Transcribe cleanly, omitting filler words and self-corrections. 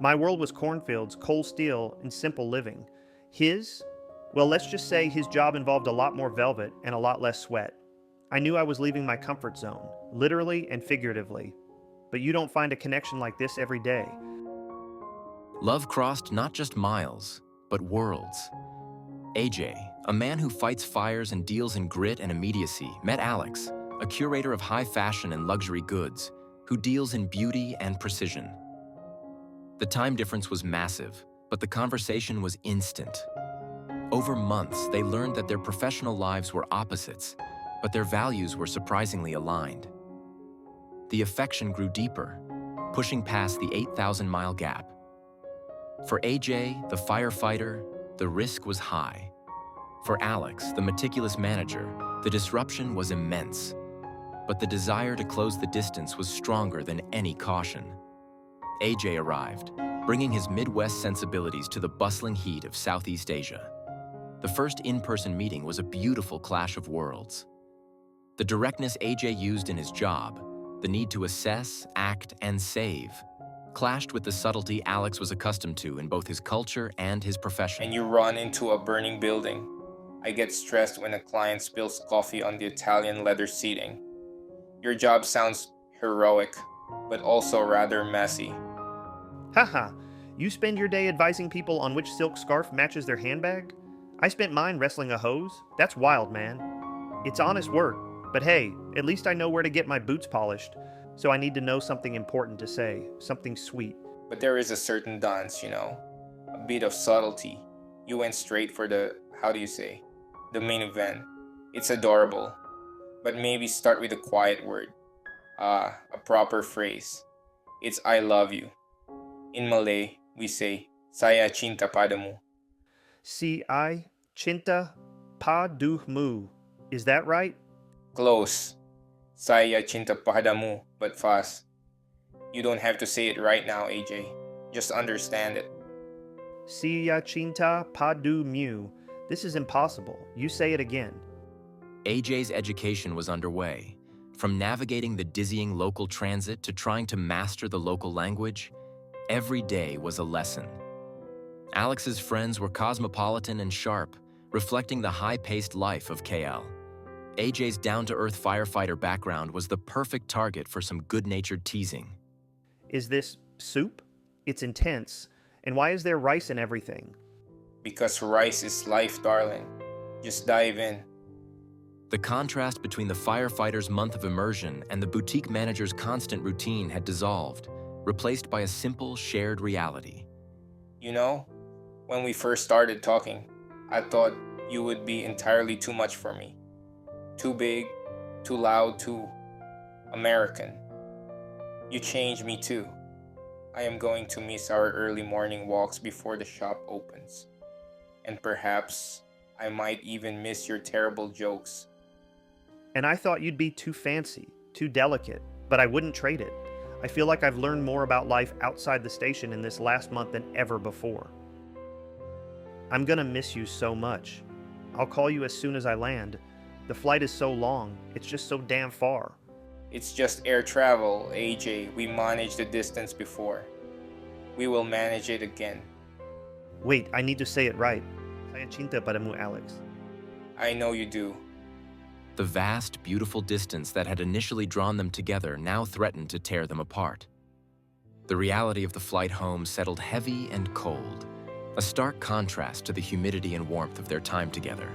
My world was cornfields, coal steel, and simple living. His? Well, let's just say his job involved a lot more velvet and a lot less sweat. I knew I was leaving my comfort zone, literally and figuratively. But you don't find a connection like this every day. Love crossed not just miles, but worlds. AJ, a man who fights fires and deals in grit and immediacy, met Alex, a curator of high fashion and luxury goods, who deals in beauty and precision. The time difference was massive, but the conversation was instant. Over months, they learned that their professional lives were opposites, but their values were surprisingly aligned. The affection grew deeper, pushing past the 8,000-mile gap. For AJ, the firefighter, the risk was high. For Alex, the meticulous manager, the disruption was immense. But the desire to close the distance was stronger than any caution. AJ arrived, bringing his Midwest sensibilities to the bustling heat of Southeast Asia. The first in-person meeting was a beautiful clash of worlds. The directness AJ used in his job, the need to assess, act, and save, clashed with the subtlety Alex was accustomed to in both his culture and his profession. And you run into a burning building. I get stressed when a client spills coffee on the Italian leather seating. Your job sounds heroic, but also rather messy. Haha, you spend your day advising people on which silk scarf matches their handbag? I spent mine wrestling a hose. That's wild, man. It's honest work, but hey, at least I know where to get my boots polished. So I need to know something important to say, something sweet. But there is a certain dance, a bit of subtlety. You went straight for the main event. It's adorable. But maybe start with a quiet word. A proper phrase. It's I love you. In Malay, we say, Saya cinta padamu. Si cinta padamu. Is that right? Close. Saya cinta padamu, but fast. You don't have to say it right now, AJ. Just understand it. Si cinta padamu. This is impossible. You say it again. AJ's education was underway. From navigating the dizzying local transit to trying to master the local language, every day was a lesson. Alex's friends were cosmopolitan and sharp, reflecting the high-paced life of KL. AJ's down-to-earth firefighter background was the perfect target for some good-natured teasing. Is this soup? It's intense. And why is there rice in everything? Because rice is life, darling. Just dive in. The contrast between the firefighter's month of immersion and the boutique manager's constant routine had dissolved, replaced by a simple, shared reality. When we first started talking, I thought you would be entirely too much for me. Too big, too loud, too American. You changed me too. I am going to miss our early morning walks before the shop opens. And perhaps I might even miss your terrible jokes. And I thought you'd be too fancy, too delicate, but I wouldn't trade it. I feel like I've learned more about life outside the station in this last month than ever before. I'm gonna miss you so much. I'll call you as soon as I land. The flight is so long, it's just so damn far. It's just air travel, AJ. We managed the distance before. We will manage it again. Wait, I need to say it right. Saya cinta padamu, Alex. I know you do. The vast, beautiful distance that had initially drawn them together now threatened to tear them apart. The reality of the flight home settled heavy and cold, a stark contrast to the humidity and warmth of their time together.